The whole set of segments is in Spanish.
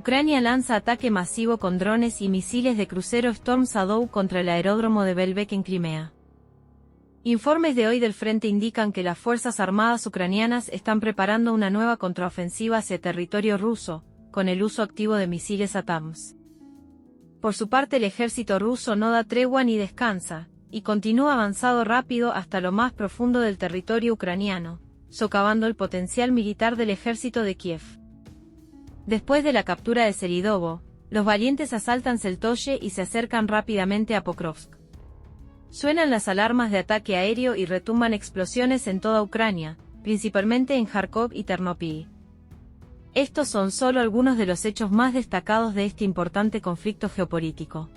Ucrania lanza ataque masivo con drones y misiles de crucero Storm Shadow contra el aeródromo de Belbek en Crimea. Informes de hoy del frente indican que las Fuerzas Armadas ucranianas están preparando una nueva contraofensiva hacia territorio ruso, con el uso activo de misiles ATACMS. Por su parte, el ejército ruso no da tregua ni descansa, y continúa avanzado rápido hasta lo más profundo del territorio ucraniano, socavando el potencial militar del ejército de Kiev. Después de la captura de Selidovo, los valientes asaltan Seltoye y se acercan rápidamente a Pokrovsk. Suenan las alarmas de ataque aéreo y retumban explosiones en toda Ucrania, principalmente en Kharkov y Ternopil. Estos son solo algunos de los hechos más destacados de este importante conflicto geopolítico.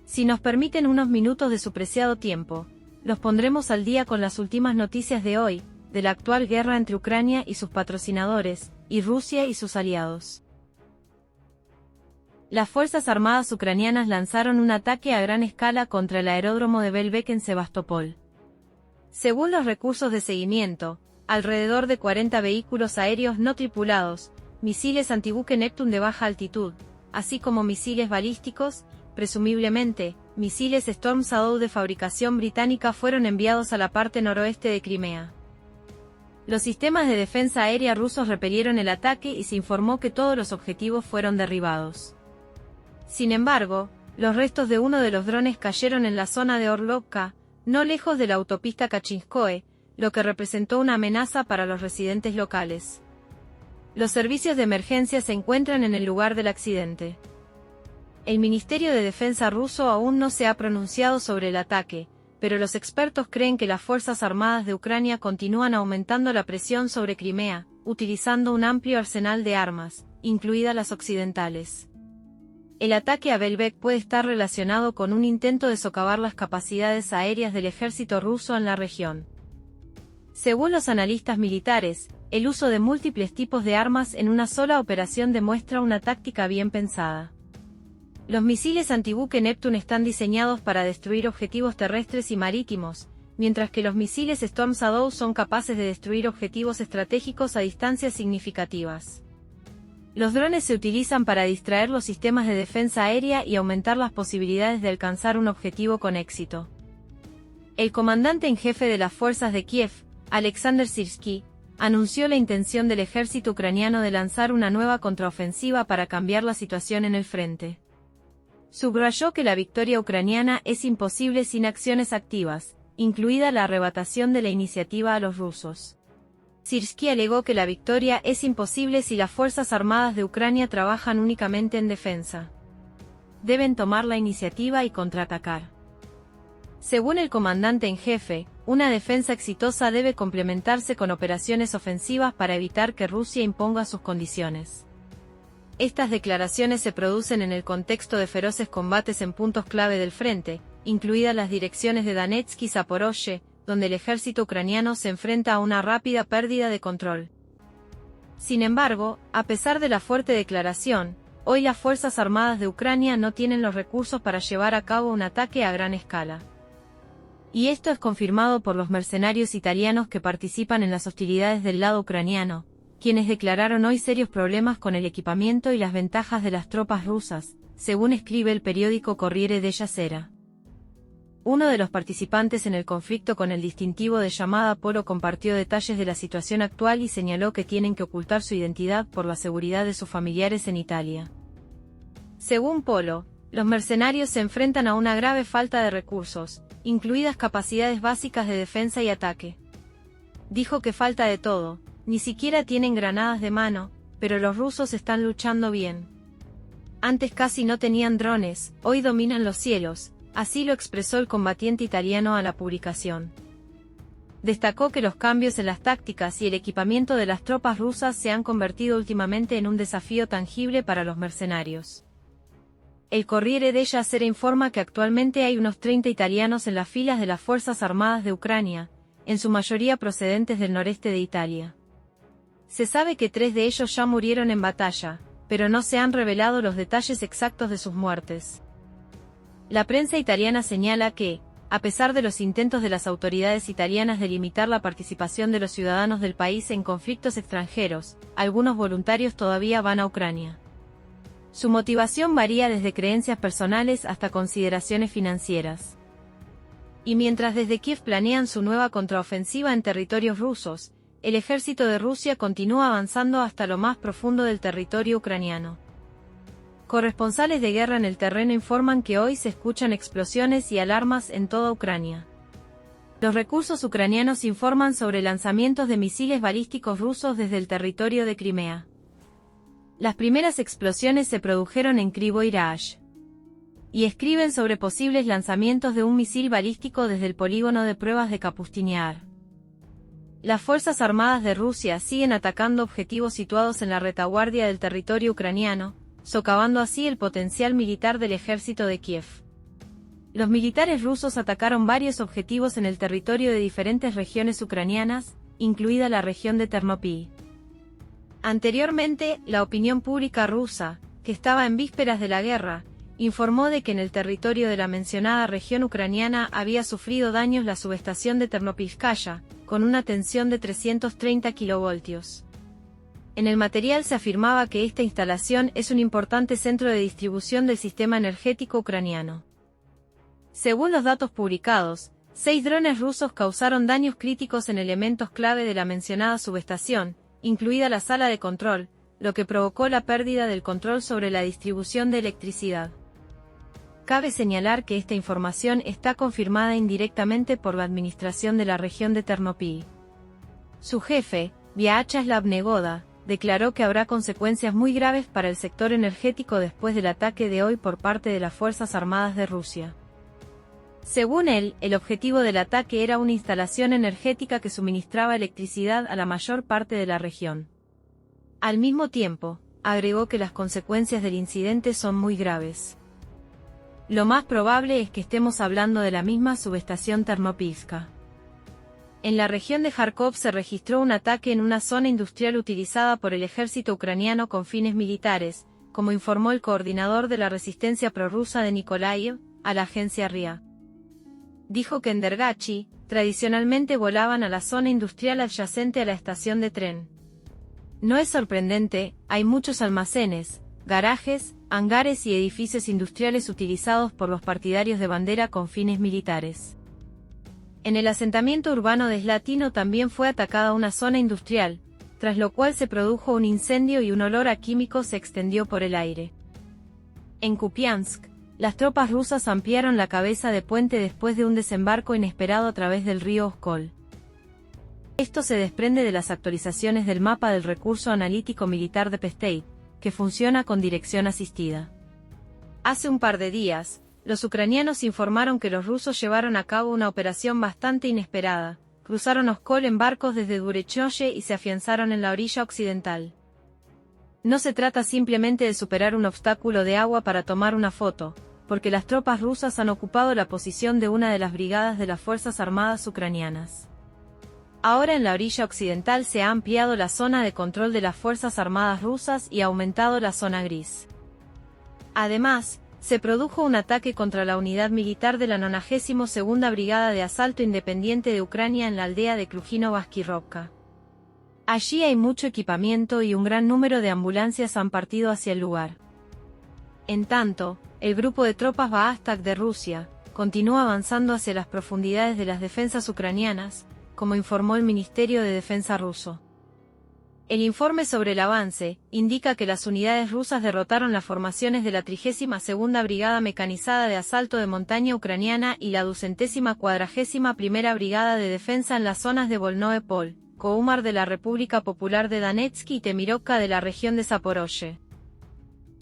Si nos permiten unos minutos de su preciado tiempo, los pondremos al día con las últimas noticias de hoy, de la actual guerra entre Ucrania y sus patrocinadores, y Rusia y sus aliados. Las Fuerzas Armadas ucranianas lanzaron un ataque a gran escala contra el aeródromo de Belbek en Sebastopol. Según los recursos de seguimiento, alrededor de 40 vehículos aéreos no tripulados, misiles antibuque Neptune de baja altitud, así como misiles balísticos, presumiblemente, misiles Storm Shadow de fabricación británica fueron enviados a la parte noroeste de Crimea. Los sistemas de defensa aérea rusos repelieron el ataque y se informó que todos los objetivos fueron derribados. Sin embargo, los restos de uno de los drones cayeron en la zona de Orlovka, no lejos de la autopista Kachinskoe, lo que representó una amenaza para los residentes locales. Los servicios de emergencia se encuentran en el lugar del accidente. El Ministerio de Defensa ruso aún no se ha pronunciado sobre el ataque, pero los expertos creen que las Fuerzas Armadas de Ucrania continúan aumentando la presión sobre Crimea, utilizando un amplio arsenal de armas, incluidas las occidentales. El ataque a Belbek puede estar relacionado con un intento de socavar las capacidades aéreas del ejército ruso en la región. Según los analistas militares, el uso de múltiples tipos de armas en una sola operación demuestra una táctica bien pensada. Los misiles antibuque Neptune están diseñados para destruir objetivos terrestres y marítimos, mientras que los misiles Storm Shadow son capaces de destruir objetivos estratégicos a distancias significativas. Los drones se utilizan para distraer los sistemas de defensa aérea y aumentar las posibilidades de alcanzar un objetivo con éxito. El comandante en jefe de las fuerzas de Kiev, Alexander Sirski, anunció la intención del ejército ucraniano de lanzar una nueva contraofensiva para cambiar la situación en el frente. Subrayó que la victoria ucraniana es imposible sin acciones activas, incluida la arrebatación de la iniciativa a los rusos. Sirski alegó que la victoria es imposible si las Fuerzas Armadas de Ucrania trabajan únicamente en defensa. Deben tomar la iniciativa y contraatacar. Según el comandante en jefe, una defensa exitosa debe complementarse con operaciones ofensivas para evitar que Rusia imponga sus condiciones. Estas declaraciones se producen en el contexto de feroces combates en puntos clave del frente, incluidas las direcciones de Donetsk y Zaporozhye, donde el ejército ucraniano se enfrenta a una rápida pérdida de control. Sin embargo, a pesar de la fuerte declaración, hoy las Fuerzas Armadas de Ucrania no tienen los recursos para llevar a cabo un ataque a gran escala. Y esto es confirmado por los mercenarios italianos que participan en las hostilidades del lado ucraniano, quienes declararon hoy serios problemas con el equipamiento y las ventajas de las tropas rusas, según escribe el periódico Corriere della Sera. Uno de los participantes en el conflicto con el distintivo de llamada Polo compartió detalles de la situación actual y señaló que tienen que ocultar su identidad por la seguridad de sus familiares en Italia. Según Polo, los mercenarios se enfrentan a una grave falta de recursos, incluidas capacidades básicas de defensa y ataque. Dijo que falta de todo. Ni siquiera tienen granadas de mano, pero los rusos están luchando bien. Antes casi no tenían drones, hoy dominan los cielos, así lo expresó el combatiente italiano a la publicación. Destacó que los cambios en las tácticas y el equipamiento de las tropas rusas se han convertido últimamente en un desafío tangible para los mercenarios. El Corriere della Sera informa que actualmente hay unos 30 italianos en las filas de las Fuerzas Armadas de Ucrania, en su mayoría procedentes del noreste de Italia. Se sabe que 3 de ellos ya murieron en batalla, pero no se han revelado los detalles exactos de sus muertes. La prensa italiana señala que, a pesar de los intentos de las autoridades italianas de limitar la participación de los ciudadanos del país en conflictos extranjeros, algunos voluntarios todavía van a Ucrania. Su motivación varía desde creencias personales hasta consideraciones financieras. Y mientras desde Kiev planean su nueva contraofensiva en territorios rusos, el ejército de Rusia continúa avanzando hasta lo más profundo del territorio ucraniano. Corresponsales de guerra en el terreno informan que hoy se escuchan explosiones y alarmas en toda Ucrania. Los recursos ucranianos informan sobre lanzamientos de misiles balísticos rusos desde el territorio de Crimea. Las primeras explosiones se produjeron en Kryvyi Rih. Y escriben sobre posibles lanzamientos de un misil balístico desde el polígono de pruebas de Kapustin Yar. Las Fuerzas Armadas de Rusia siguen atacando objetivos situados en la retaguardia del territorio ucraniano, socavando así el potencial militar del ejército de Kiev. Los militares rusos atacaron varios objetivos en el territorio de diferentes regiones ucranianas, incluida la región de Ternopil. Anteriormente, la opinión pública rusa, que estaba en vísperas de la guerra, informó de que en el territorio de la mencionada región ucraniana había sufrido daños la subestación de Ternopilskaya, con una tensión de 330 kilovoltios. En el material se afirmaba que esta instalación es un importante centro de distribución del sistema energético ucraniano. Según los datos publicados, 6 drones rusos causaron daños críticos en elementos clave de la mencionada subestación, incluida la sala de control, lo que provocó la pérdida del control sobre la distribución de electricidad. Cabe señalar que esta información está confirmada indirectamente por la administración de la región de Ternopil. Su jefe, Vyacheslav Negoda, declaró que habrá consecuencias muy graves para el sector energético después del ataque de hoy por parte de las Fuerzas Armadas de Rusia. Según él, el objetivo del ataque era una instalación energética que suministraba electricidad a la mayor parte de la región. Al mismo tiempo, agregó que las consecuencias del incidente son muy graves. Lo más probable es que estemos hablando de la misma subestación Ternopilska. En la región de Kharkov se registró un ataque en una zona industrial utilizada por el ejército ucraniano con fines militares, como informó el coordinador de la resistencia prorrusa de Nikolaev, a la agencia RIA. Dijo que en Dergachi, tradicionalmente volaban a la zona industrial adyacente a la estación de tren. No es sorprendente, hay muchos almacenes, garajes, hangares y edificios industriales utilizados por los partidarios de bandera con fines militares. En el asentamiento urbano de Slatino también fue atacada una zona industrial, tras lo cual se produjo un incendio y un olor a químicos se extendió por el aire. En Kupiansk, las tropas rusas ampliaron la cabeza de puente después de un desembarco inesperado a través del río Oskol. Esto se desprende de las actualizaciones del mapa del recurso analítico militar de Pesteit, que funciona con dirección asistida. Hace un par de días, los ucranianos informaron que los rusos llevaron a cabo una operación bastante inesperada, cruzaron Oskol en barcos desde Durechoye y se afianzaron en la orilla occidental. No se trata simplemente de superar un obstáculo de agua para tomar una foto, porque las tropas rusas han ocupado la posición de una de las brigadas de las Fuerzas Armadas ucranianas. Ahora en la orilla occidental se ha ampliado la zona de control de las Fuerzas Armadas rusas y aumentado la zona gris. Además, se produjo un ataque contra la unidad militar de la 92ª Brigada de Asalto Independiente de Ucrania en la aldea de Krujino-Baskirovka. Allí hay mucho equipamiento y un gran número de ambulancias han partido hacia el lugar. En tanto, el grupo de tropas Baastak de Rusia continúa avanzando hacia las profundidades de las defensas ucranianas, como informó el Ministerio de Defensa ruso. El informe sobre el avance indica que las unidades rusas derrotaron las formaciones de la 32ª Brigada Mecanizada de Asalto de Montaña Ucraniana y la 241ª Brigada de Defensa en las zonas de Volnoe Pol, Koumar de la República Popular de Donetsk y Temirovka de la región de Zaporozhye.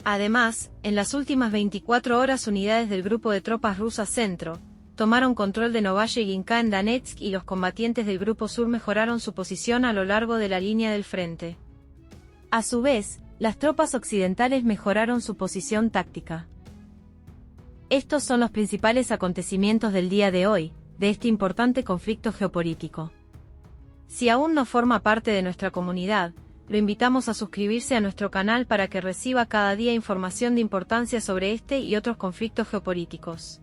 Además, en las últimas 24 horas unidades del grupo de tropas rusas Centro tomaron control de Novaya Yinka en Donetsk y los combatientes del Grupo Sur mejoraron su posición a lo largo de la línea del frente. A su vez, las tropas occidentales mejoraron su posición táctica. Estos son los principales acontecimientos del día de hoy, de este importante conflicto geopolítico. Si aún no forma parte de nuestra comunidad, lo invitamos a suscribirse a nuestro canal para que reciba cada día información de importancia sobre este y otros conflictos geopolíticos.